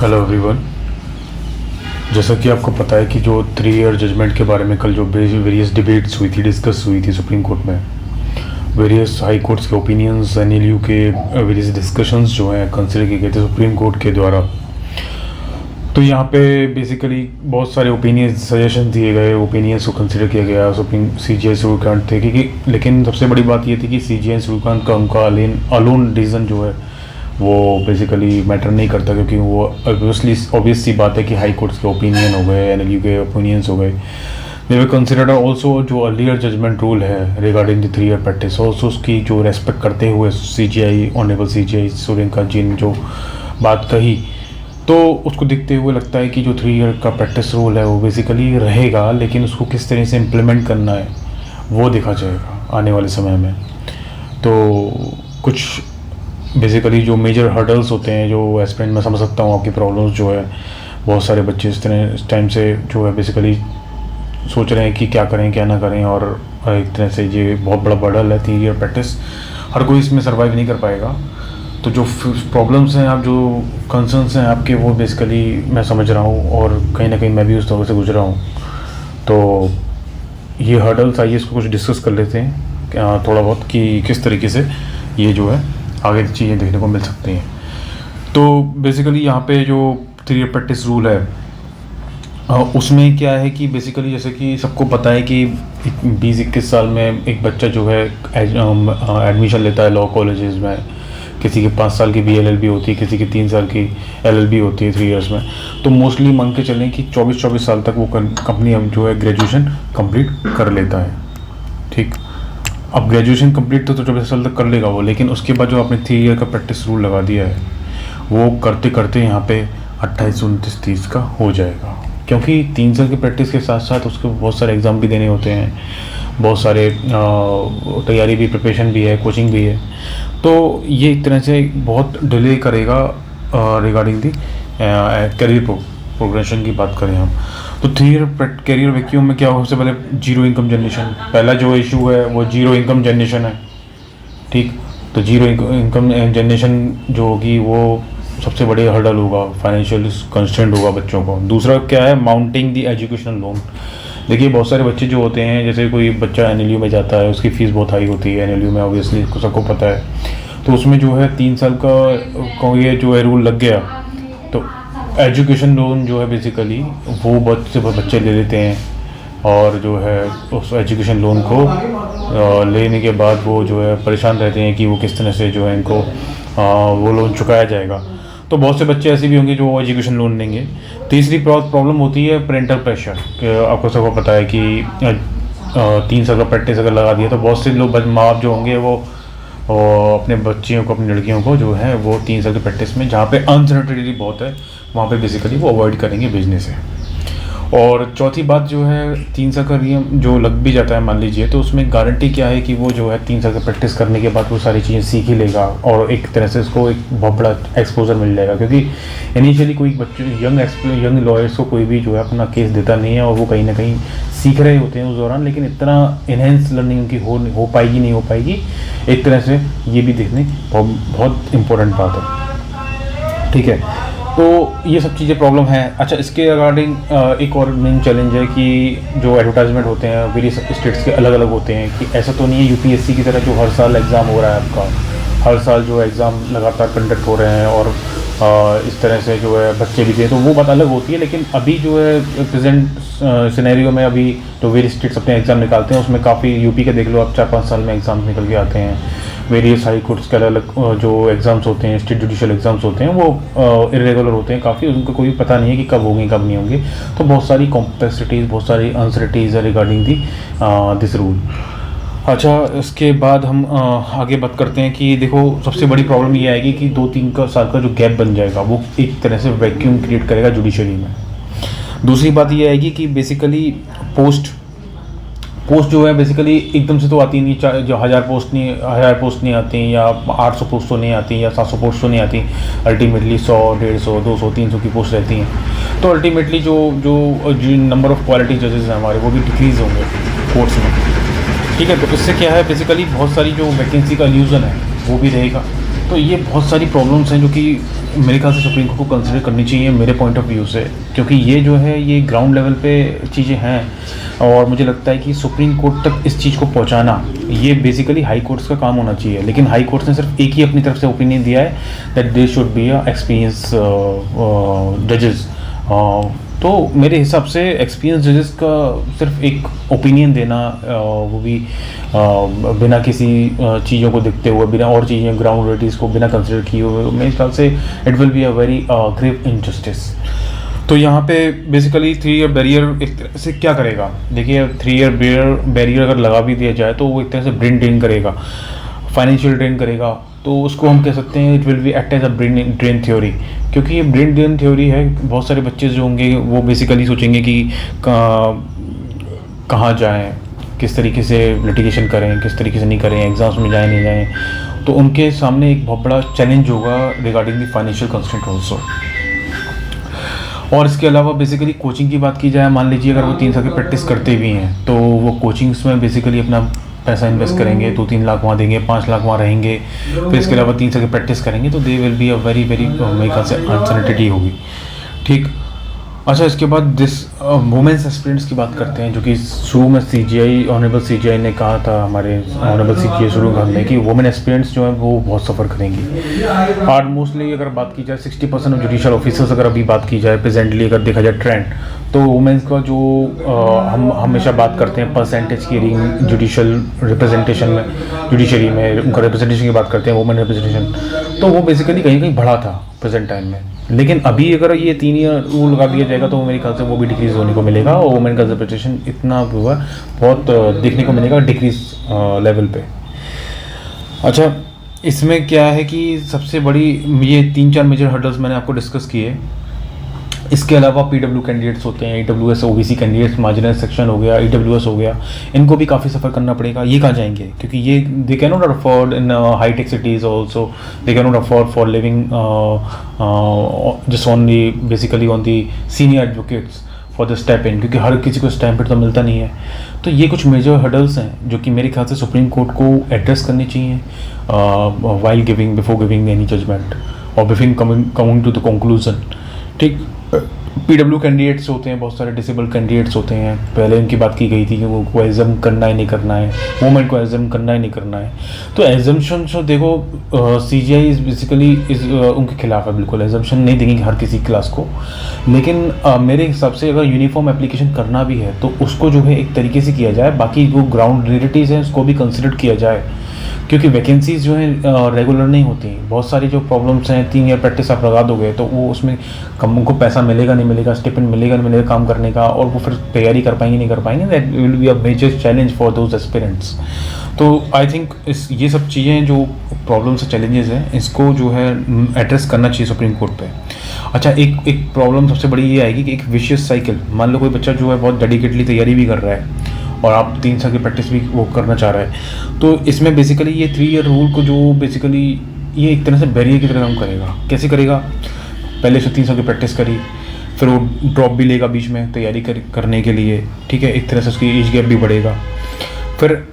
Hello everyone. जैसा कि आपको पता है कि जो 3 ईयर जजमेंट के बारे में कल जो वेरियस डिबेट्स हुई थी, डिस्कस हुई थी सुप्रीम कोर्ट में, वेरियस हाई कोर्ट्स के ओपिनियंस, एनएलयू के वेरियस डिस्कशंस जो हैं कंसिडर किए गए थे सुप्रीम कोर्ट के द्वारा। तो यहाँ पे बेसिकली बहुत सारे ओपिनियंस, सजेशन दिए गए, ओपिनियंस को कंसिडर किया गया। सुप्रीम सीजीआई सूर्यकांत थे कि लेकिन सबसे बड़ी बात ये थी कि सीजीआई सूर्यकांत का उनका अलोन रीज़न जो है वो बेसिकली मैटर नहीं करता, क्योंकि वो ऑब्वियस सी बात है कि हाई कोर्ट्स के ओपिनियन हो गए, एनएलयू के ओपिनियंस हो गए। दे वे कंसिडर्ड ऑल्सो जो अर्लियर जजमेंट रूल है regarding the 3 year practice, also उसकी जो रेस्पेक्ट करते हुए सीजीआई, ऑनरेबल सीजीआई सूर्यकांत जी ने जो बात कही, तो उसको देखते हुए लगता है कि जो 3 ईयर का प्रैक्टिस रूल है वो बेसिकली रहेगा, लेकिन उसको किस तरह से इम्प्लीमेंट करना है वो देखा जाएगा आने वाले समय में। तो कुछ बेसिकली जो मेजर हर्डल्स होते हैं, जो एस्पिरेंट मैं समझ सकता हूँ आपकी प्रॉब्लम्स जो है, बहुत सारे बच्चे इस टाइम से जो है बेसिकली सोच रहे हैं कि क्या करें क्या ना करें, और एक तरह से ये बहुत बड़ा बर्डन है 3 ईयर प्रैक्टिस, हर कोई इसमें सर्वाइव नहीं कर पाएगा। तो जो प्रॉब्लम्स हैं, आप जो कंसर्न्स हैं आपके, वो बेसिकली मैं समझ रहा हूँ और कहीं ना कहीं मैं भी उस दौर से गुजरा हूँ। तो ये हर्डल्स, आइए इसको कुछ डिस्कस कर लेते हैं थोड़ा बहुत, कि किस तरीके से ये जो है आगे चीज़ें देखने को मिल सकती हैं। तो बेसिकली यहाँ पे जो 3 ईयर प्रैक्टिस रूल है उसमें क्या है कि बेसिकली जैसे कि सबको पता है कि 20-21 साल में एक बच्चा जो है एडमिशन लेता है लॉ कॉलेजेस में। किसी के 5 साल की BLLB होती है, किसी की 3 साल की LLB होती है 3 ईयर्स में। तो मोस्टली मान के चलें कि 24-24 साल तक वो कंपनी अब जो है ग्रेजुएशन कंप्लीट कर लेता है। ठीक, अब ग्रेजुएशन कंप्लीट तो 24 साल तक कर लेगा वो, लेकिन उसके बाद जो आपने 3 ईयर का प्रैक्टिस रूल लगा दिया है वो करते करते यहाँ पे 28, 29, 30 का हो जाएगा, क्योंकि 3 साल की प्रैक्टिस के साथ साथ उसके बहुत सारे एग्ज़ाम भी देने होते हैं, बहुत सारे तैयारी भी, प्रिपरेशन भी है, कोचिंग भी है। तो ये एक तरह से बहुत डिले करेगा रिगार्डिंग दी करियर प्रोग्रेशन की बात करें हम। तो 3 ईयर करियर वैक्यूम में क्या हो, सबसे पहले जीरो इनकम जनरेशन, पहला जो इशू है वो जीरो इनकम जनरेशन है। ठीक, तो जीरो इनकम जनरेशन जो होगी वो सबसे बड़े हर्डल होगा, फाइनेंशियल कंस्ट्रेंट होगा बच्चों को। दूसरा क्या है, माउंटिंग दी एजुकेशनल लोन। देखिए बहुत सारे बच्चे जो होते हैं, जैसे कोई बच्चा एनएलयू में जाता है, उसकी फ़ीस बहुत हाई होती है एनएलयू में, ऑब्वियसली सबको पता है। तो उसमें जो है 3 साल का ये जो है रूल लग गया, तो एजुकेशन लोन जो है बेसिकली वो बच्चे ले लेते हैं, और जो है उस एजुकेशन लोन को लेने के बाद वो जो है परेशान रहते हैं कि वो किस तरह से जो है इनको वो लोन चुकाया जाएगा। तो बहुत से बच्चे ऐसे भी होंगे जो एजुकेशन लोन लेंगे। तीसरी प्रॉब्लम होती है पेरेंटल प्रेशर। आपको सबको पता है कि 3 साल का प्रैक्टिस अगर लगा दिया तो बहुत से लोग माँ बाप जो होंगे वो अपने बच्चियों को, अपनी लड़कियों को जो है वो 3 साल की प्रैक्टिस में, जहाँ पे अनसर्टेनिटी बहुत है, वहाँ पे बेसिकली वो अवॉइड करेंगे भेजने से। और चौथी बात जो है, 3 साल का नियम जो लग भी जाता है मान लीजिए, तो उसमें गारंटी क्या है कि वो जो है 3 साल का प्रैक्टिस करने के बाद वो सारी चीज़ें सीख ही लेगा, और एक तरह से उसको एक बहुत बड़ा एक्सपोजर मिल जाएगा। क्योंकि इनिशियली कोई बच्चे यंग लॉयर्स को कोई भी जो है अपना केस देता नहीं है, और वो कहीं ना कहीं सीख रहे होते हैं उस दौरान, लेकिन इतना इनहेंस लर्निंग उनकी हो पाएगी नहीं हो पाएगी, एक तरह से ये भी देखने बहुत इम्पोर्टेंट बात है। ठीक है, तो ये सब चीज़ें प्रॉब्लम है। अच्छा, इसके रिगार्डिंग एक और मेन चैलेंज है कि जो एडवर्टाइजमेंट होते हैं वेरियस स्टेट्स के अलग अलग होते हैं, कि ऐसा तो नहीं है यूपीएससी की तरह जो हर साल एग्ज़ाम हो रहा है आपका, हर साल जो एग्ज़ाम लगातार कंडक्ट हो रहे हैं, और इस तरह से जो है बच्चे भी दें, तो वो बात अलग होती है। लेकिन अभी जो है प्रेजेंट सिनेरियो में अभी जो वेरियस स्टेट्स अपने एग्ज़ाम निकालते हैं, उसमें काफ़ी यूपी के देख लो आप, 4-5 साल में एग्ज़ाम निकल के आते हैं। वेरियस हाई कोर्ट्स के अलग अलग जो एग्ज़ाम्स होते हैं, स्टेट जुडिशल एग्ज़ाम्स होते हैं, वो इरेगुलर होते हैं काफ़ी, उनको कोई पता नहीं है कि कब होंगे कब नहीं होंगे। तो बहुत सारी कॉम्प्लेक्सिटीज़, बहुत सारी अनसर्टेनिटीज़ है रिगार्डिंग दी दिस रूल। अच्छा, इसके बाद हम आगे बात करते हैं कि देखो सबसे बड़ी प्रॉब्लम ये आएगी कि 2-3 साल का जो गैप बन जाएगा वो एक तरह से वैक्यूम क्रिएट करेगा जुडिशरी में। दूसरी बात ये आएगी कि बेसिकली पोस्ट जो है बेसिकली एकदम से तो आती नहीं, जो 1000 पोस्ट नहीं आती, या 800 पोस्ट तो नहीं आती, या 700 पोस्ट तो नहीं आती, अल्टीमेटली 100, 150, 200, 300 की पोस्ट रहती हैं। तो अल्टीमेटली जो नंबर ऑफ़ क्वालिटी जजेस हैं हमारे, वो भी डिक्रीज़ होंगे कोर्ट्स में। ठीक है, तो इससे क्या है, बेसिकली बहुत सारी जो वैकेंसी का इल्यूज़न है वो भी रहेगा। तो ये बहुत सारी प्रॉब्लम्स हैं जो कि मेरे ख्याल से सुप्रीम कोर्ट को कंसिडर करनी चाहिए मेरे पॉइंट ऑफ व्यू से, क्योंकि ये जो है ये ग्राउंड लेवल पे चीज़ें हैं और मुझे लगता है कि सुप्रीम कोर्ट तक इस चीज़ को पहुंचाना ये बेसिकली हाई कोर्ट्स का काम होना चाहिए। लेकिन हाई कोर्ट्स ने सिर्फ एक ही अपनी तरफ से ओपिनियन दिया है that they should be a experience जजेस। तो मेरे हिसाब से एक्सपीरियंस जजेस का सिर्फ एक ओपिनियन देना, वो भी बिना किसी चीज़ों को देखते हुए, बिना और चीज़ें ग्राउंड रियलिटीज़ को बिना कंसिडर किए हुए, मेरे ख्याल से it will be a very grave injustice. तो यहाँ पे बेसिकली 3 ईयर बैरियर एक तरह से क्या करेगा, देखिए 3 ईयर बैरियर अगर लगा भी दिया जाए तो वो एक तरह से ब्रेन ड्रेन करेगा, फाइनेंशियल ड्रेन करेगा। तो उसको हम कह सकते हैं it will be act as a brain drain theory, क्योंकि ये ब्रेन ड्रेन थ्योरी है। बहुत सारे बच्चे जो होंगे वो बेसिकली सोचेंगे कि कहाँ जाएं, किस तरीके से लिटिगेशन करें, किस तरीके से नहीं करें, एग्ज़ाम्स में जाएं नहीं जाएं। तो उनके सामने एक बहुत बड़ा चैलेंज होगा regarding the financial constraint also. और इसके अलावा बेसिकली कोचिंग की बात की जाए, मान लीजिए अगर वो 3 साल की प्रैक्टिस करते भी हैं तो वो कोचिंग्स में बेसिकली अपना पैसा इन्वेस्ट करेंगे, 2-3 लाख वहाँ देंगे, 5 लाख वहाँ रहेंगे, फिर इसके अलावा 3 साल की प्रैक्टिस करेंगे, तो they will be a very मेरे ख्याल से अनसर्टेनिटी होगी। ठीक, अच्छा इसके बाद दिस वुमेन्स एस्पिरेंट्स की बात करते हैं, जो कि शुरू में ऑनरेबल CJI ने कहा था, हमारे ऑनरेबल CJI शुरू में कि वुमेन एस्पिरेंट्स जो है वो बहुत सफ़र करेंगी। और मोस्टली अगर बात की जाए 60% ऑफ जुडिशल ऑफिसर्स, अगर अभी बात की जाए प्रेजेंटली अगर देखा जाए ट्रेंड, तो वुमेन्स का जो हम हमेशा बात करते हैं परसेंटेज की जुडिशल रिप्रेजेंटेशन में, जुडिशरी में उनका रिप्रेजेंटेशन की बात करते हैं, वुमेन रिप्रेजेंटेशन, तो वो बेसिकली कहीं कहीं बढ़ा था प्रेजेंट टाइम में। लेकिन अभी अगर ये 3 ईयर रूल लगा दिया जाएगा तो मेरे ख्याल से वो भी डिक्रीज़ होने को मिलेगा और वुमेन का रिप्रेजेंटेशन इतना हुआ बहुत देखने को मिलेगा डिक्रीज लेवल पे। अच्छा, इसमें क्या है कि सबसे बड़ी ये 3-4 मेजर हर्डल्स मैंने आपको डिस्कस किए। इसके अलावा PW कैंडिडेट्स होते हैं, EWS OBC candidates, marginal section हो गया, EWS हो गया, इनको भी काफ़ी सफ़र करना पड़ेगा। ये कहाँ जाएंगे, क्योंकि ये they can not afford in high tech cities also, they can not afford for living just only basically on the senior advocates for the step in, क्योंकि हर किसी को स्टैम्प तो मिलता नहीं है। तो ये कुछ मेजर हर्डल्स हैं जो कि मेरे ख्याल से सुप्रीम कोर्ट को एड्रेस करनी चाहिए while giving, before giving any judgement और before coming to the conclusion. ठीक, PW कैंडिडेट्स होते हैं, बहुत सारे डिसेबल कैंडिडेट्स होते हैं, पहले इनकी बात की गई थी कि वो को एग्ज़ाम करना ही नहीं करना है, वुमेन को एग्ज़ाम करना ही नहीं करना है। तो एग्जाम्शन जो देखो CJI इज़ बेसिकली उनके खिलाफ है, बिल्कुल एग्जाम्शन नहीं देंगे हर किसी क्लास को। लेकिन मेरे हिसाब से अगर यूनिफॉर्म एप्लीकेशन करना भी है तो उसको जो है एक तरीके से किया जाए, बाकी जो ग्राउंड रियलिटीज़ हैं उसको भी कंसिडर किया जाए, क्योंकि वैकेंसीज जो हैं रेगुलर नहीं होती। बहुत सारी जो प्रॉब्लम्स हैं, 3 ईयर प्रैक्टिस आप लगा दोगे तो वो उसमें कम उनको पैसा मिलेगा नहीं मिलेगा, स्टिपेंड मिलेगा नहीं मिलेगा काम करने का, और वो फिर तैयारी कर पाएंगे नहीं कर पाएंगे। That will be a major challenge for those aspirants. तो आई थिंक ये सब चीज़ें जो प्रॉब्लम्स और चैलेंजेस हैं इसको जो है एड्रेस करना चाहिए सुप्रीम कोर्ट पे। अच्छा, एक प्रॉब्लम सबसे बड़ी ये आएगी कि एक विशियस साइकिल, मान लो कोई बच्चा जो है बहुत डेडिकेटली तैयारी भी कर रहा है और आप 3 साल की प्रैक्टिस भी वो करना चाह रहा है, तो इसमें बेसिकली ये 3 ईयर रूल को जो बेसिकली ये एक तरह से बैरियर की तरह काम करेगा। कैसे करेगा, पहले से 3 साल की प्रैक्टिस करी, फिर वो ड्रॉप भी लेगा बीच में तैयारी करने के लिए, ठीक है, एक तरह से उसकी एज गैप भी बढ़ेगा। फिर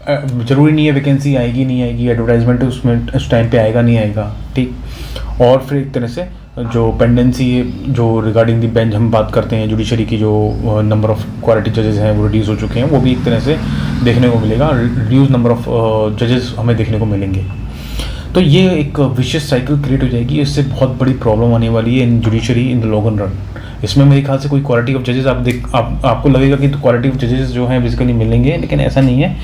ज़रूरी नहीं है वैकेंसी आएगी नहीं आएगी, एडवर्टाइजमेंट उसमें उस टाइम पे आएगा नहीं आएगा, ठीक। और फिर एक तरह से जो पेंडेंसी है, जो रिगार्डिंग दी बेंच हम बात करते हैं, जुडिशरी की जो नंबर ऑफ़ क्वालिटी जजेस हैं वो रिड्यूस हो चुके हैं, वो भी एक तरह से देखने को मिलेगा, रिड्यूस नंबर ऑफ़ जजेस हमें देखने को मिलेंगे। तो ये एक विशियस साइकिल क्रिएट हो जाएगी, इससे बहुत बड़ी प्रॉब्लम आने वाली है इन judiciary in the long run. इसमें मेरे ख्याल से कोई क्वालिटी ऑफ जजेस आपको लगेगा कि तो क्वालिटी ऑफ जजेस जो हैं बेसिकली मिलेंगे, लेकिन ऐसा नहीं है।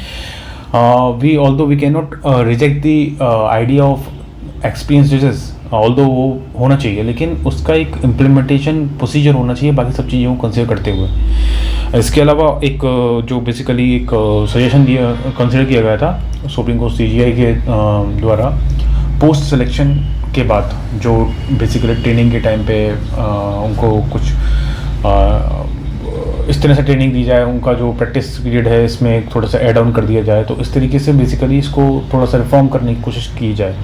We although we can not reject the idea of experience जजेस, ऑल्दो वो होना चाहिए, लेकिन उसका एक इम्प्लीमेंटेशन प्रोसीजर होना चाहिए बाकी सब चीज़ों को कंसिडर करते हुए। इसके अलावा एक जो बेसिकली एक सजेशन कंसिडर किया गया था सुप्रीम कोर्ट CJI के द्वारा, पोस्ट सिलेक्शन के बाद जो बेसिकली ट्रेनिंग के टाइम पे उनको कुछ इस तरह से ट्रेनिंग दी जाए, उनका जो प्रैक्टिस पीरियड है इसमें थोड़ा सा ऐड ऑन कर दिया जाए, तो इस तरीके से बेसिकली इसको थोड़ा सा रिफॉर्म करने की कोशिश की जाए।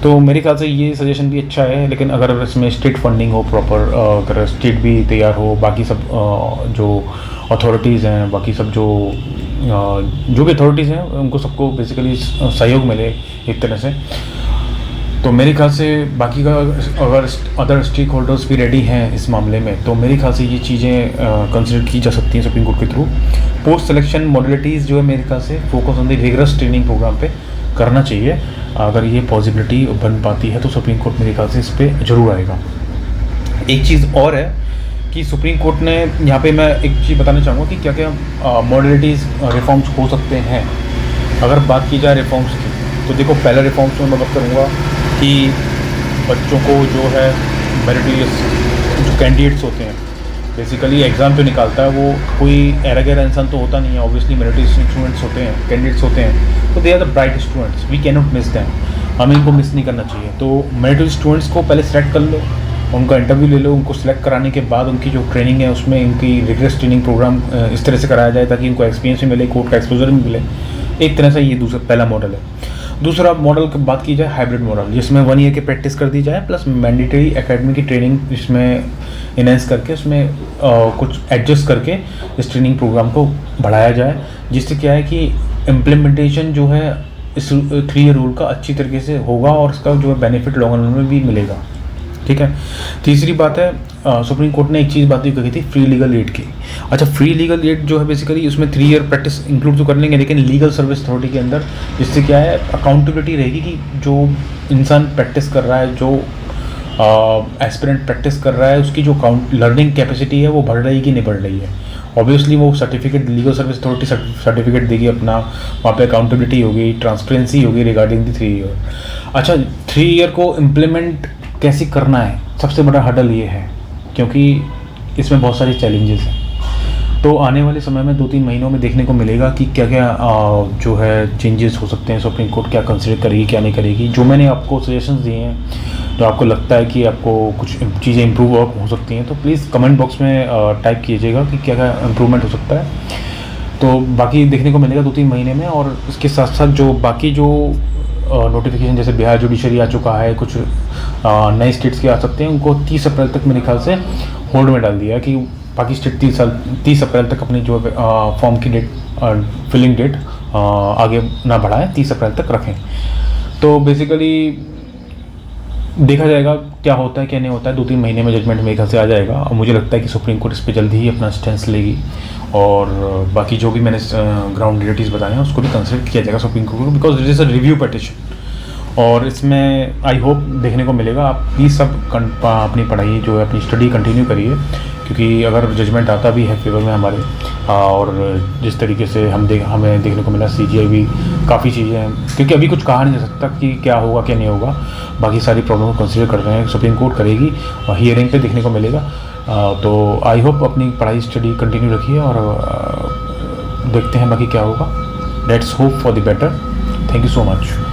तो मेरे ख्याल से ये सजेशन भी अच्छा है, लेकिन अगर इसमें स्टेट फंडिंग हो प्रॉपर, अगर स्टेट भी तैयार हो, बाकी सब जो अथॉरिटीज़ हैं, बाकी सब जो भी अथॉरिटीज़ हैं उनको सबको बेसिकली सहयोग मिले एक तरह से, तो मेरे ख्याल से बाकी का अगर अदर स्टेक होल्डर्स भी रेडी हैं इस मामले में, तो मेरे ख्याल से ये चीज़ें कंसिडर की जा सकती हैं सुप्रीम कोर्ट के थ्रू। पोस्ट सिलेक्शन मॉडलिटीज़ जो है मेरे ख्याल से focus on the rigorous training program पे करना चाहिए। अगर ये पॉसिबिलिटी बन पाती है तो सुप्रीम कोर्ट मेरे ख्याल से इस पर ज़रूर आएगा। एक चीज़ और है कि सुप्रीम कोर्ट ने यहाँ पे मैं एक चीज़ बताना चाहूँगा कि क्या क्या मॉडलिटीज़ रिफॉर्म्स हो सकते हैं। अगर बात की जाए रिफॉर्म्स की, तो देखो पहला रिफॉर्म्स में मैं बात करूँगा कि बच्चों को जो है मेरिटोरियस जो कैंडिडेट्स होते हैं, बेसिकली एग्ज़ाम जो निकालता है वो कोई एरा गैरा इंसान तो होता नहीं है, ऑब्वियसली मेरिटोरियस स्टूडेंट्स होते हैं, कैंडिडेट्स होते हैं, तो they are the bright students, we can not miss them, हमें इनको मिस नहीं करना चाहिए। तो मेरिटोरियस स्टूडेंट्स को पहले सेलेक्ट कर लो, उनका इंटरव्यू ले लो, उनको सेलेक्ट कराने के बाद उनकी जो ट्रेनिंग है उसमें उनकी रिगरस ट्रेनिंग प्रोग्राम इस तरह से कराया जाए ताकि उनको एक्सपीरियंस भी मिले, कोर्ट का एक्सपोजर भी मिले। एक तरह से ये दूसरा पहला मॉडल है। दूसरा मॉडल की बात की जाए हाइब्रिड मॉडल, जिसमें 1 ईयर की प्रैक्टिस कर दी जाए प्लस मैंडेटरी एकेडमी की ट्रेनिंग इसमें इनहेंस करके उसमें कुछ एडजस्ट करके इस ट्रेनिंग प्रोग्राम को बढ़ाया जाए, जिससे क्या है कि इम्प्लीमेंटेशन जो है इस 3 ईयर रूल का अच्छी तरीके से होगा और इसका जो है बेनिफिट लॉन्ग रन में भी मिलेगा। ठीक है। तीसरी बात है, सुप्रीम कोर्ट ने एक चीज़ बात भी कही थी फ्री लीगल एड की। अच्छा, फ्री लीगल एड जो है बेसिकली उसमें 3 ईयर प्रैक्टिस इंक्लूड तो कर लेंगे, लेकिन लीगल सर्विस अथॉरिटी के अंदर, जिससे क्या है अकाउंटेबिलिटी रहेगी कि जो इंसान प्रैक्टिस कर रहा है, जो एस्पिरेंट प्रैक्टिस कर रहा है, उसकी जो लर्निंग कैपेसिटी है वो बढ़ रही है कि नहीं बढ़ रही है। ऑब्वियसली वो certificate legal service authority certificate देगी अपना, वहाँ पे अकाउंटेबिलिटी होगी, ट्रांसपेरेंसी होगी रिगार्डिंग द 3 ईयर। अच्छा, 3 ईयर को इम्प्लीमेंट कैसे करना है, सबसे बड़ा हडल ये है, क्योंकि इसमें बहुत सारे चैलेंजेस हैं। तो आने वाले समय में 2-3 महीनों में देखने को मिलेगा कि क्या क्या जो है चेंजेस हो सकते हैं, सुप्रीम कोर्ट क्या कंसिडर करेगी क्या नहीं करेगी। जो मैंने आपको सजेशंस दिए हैं, जो आपको लगता है कि आपको कुछ चीज़ें इम्प्रूव हो सकती हैं, तो प्लीज़ कमेंट बॉक्स में टाइप कीजिएगा कि क्या क्या इम्प्रूवमेंट हो सकता है। तो बाकी देखने को मिलेगा 2-3 महीने में। और इसके साथ साथ जो बाकी जो नोटिफिकेशन जैसे बिहार जुडिशरी आ चुका है, कुछ नए स्टेट्स के आ सकते हैं, उनको 30 अप्रैल तक मेरे ख्याल से होल्ड में डाल दिया कि बाकी स्टेट 30 अप्रैल तक अपनी जो फॉर्म की डेट फिलिंग डेट आगे ना बढ़ाएं, 30 अप्रैल तक रखें। तो बेसिकली देखा जाएगा क्या होता है क्या नहीं होता है। 2-3 महीने में जजमेंट मेरे ख्याल से आ जाएगा और मुझे लगता है कि सुप्रीम कोर्ट इस पर जल्दी ही अपना स्टैंस लेगी और बाकी जो भी मैंने ग्राउंड रियलिटीज़ बताए हैं उसको भी कंसिडर किया जाएगा सुप्रीम कोर्ट को, because it is a review petition. और इसमें आई होप देखने को मिलेगा। आप प्लीज़ सब अपनी पढ़ाई जो है अपनी स्टडी कंटिन्यू करिए, क्योंकि अगर जजमेंट आता भी है फेवर में हमारे, और जिस तरीके से हमें देखने को मिला CGI भी काफ़ी चीज़ें हैं, क्योंकि अभी कुछ कहा नहीं जा सकता कि क्या होगा क्या नहीं होगा। बाकी सारी प्रॉब्लम को कंसिडर कर रहे हैं, सुप्रीम कोर्ट करेगी और हियरिंग पे देखने को मिलेगा। तो आई होप अपनी पढ़ाई स्टडी कंटिन्यू रखिए और देखते हैं बाकी क्या होगा। Let's hope for the better. Thank you so much.